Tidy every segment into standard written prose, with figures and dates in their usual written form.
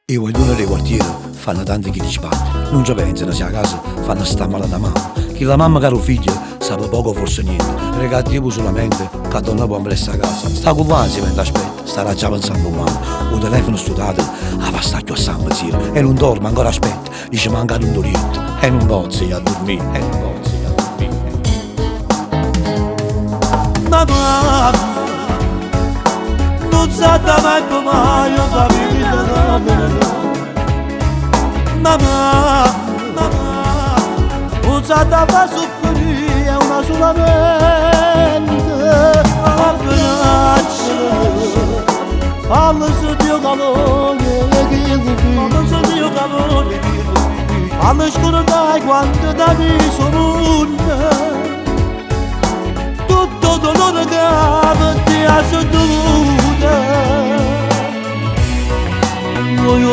Io e l'uno dei quartieri fanno tanti chi ci parte. Non ci pensano se a casa fanno sta male da mamma. Chi la mamma caro figlio sa poco forse niente. Regativo solamente che donna può ambressa a casa. Sta con l'ansia mentre aspetta, starà già pensando mamma. O telefono studiato, a passaggio a San Mazzio. E non dorme ancora aspetta, dice manca un dorietto. E non pozzi a dormire, e non pozzi a dormire. Mamma, non sa da mai come io famiglia da me. Mamma, usata fa soffrire è una solamente abbraccio allo studio calore che io allo scordai quando da me sono tutto dolore che ti ha sottovuto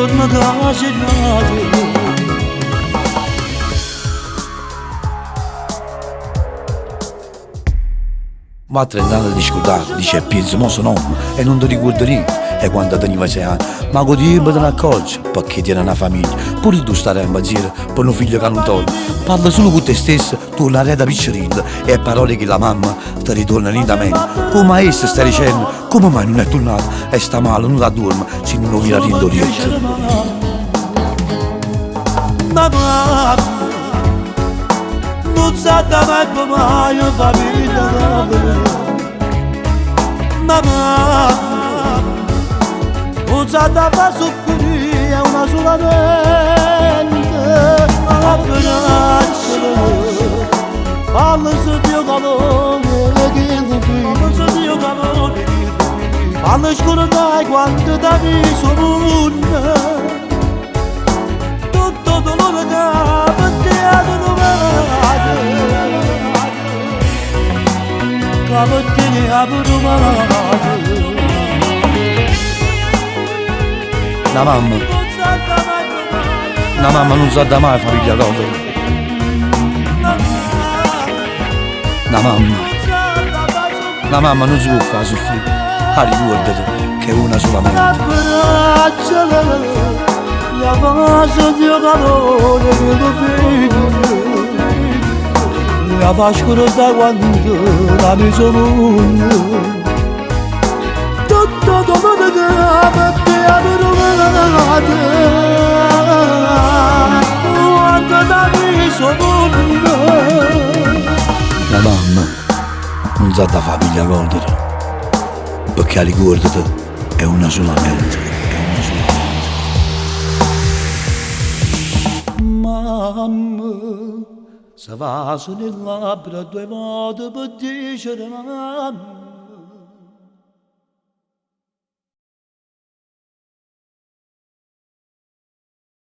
giorno che si nato. Ma a 30 anni di scordato, dice penso mo sono nonno e non ti ricordo niente. E quando teniva 6 anni, ma con tempo te ne accorgi, perché tiene una famiglia. Pure tu stare a impazzire per un figlio che non torna. Parla solo con te stesso, tu una rete piccerina e parole che la mamma ti ritorna lentamente. Come essa sta dicendo, come mai non è tornata e sta male, non la dorme, se non lo vira rindorietto. Mamma, non sa da mai come io famiglia da me. Mamma, non sa da fa soffrire è una solamente abbraccio allo studio calore che io allo scordai quando da me sono tutto dolore che ti ha trovato che ti ha trovato. La mamma non sa da mai famiglia cosa. La mamma non si può fare soffrire. Ah, ricordati che è una solamente. La faccia di calore che lo figlio la fa scordare quando la mi sono tutto dolore che ti ha trovato quando la mi sono. La mamma non sa da famiglia godere perché ricordati è una solamente. Mamma, se va sulle labbra 2 volte per dicere mamma.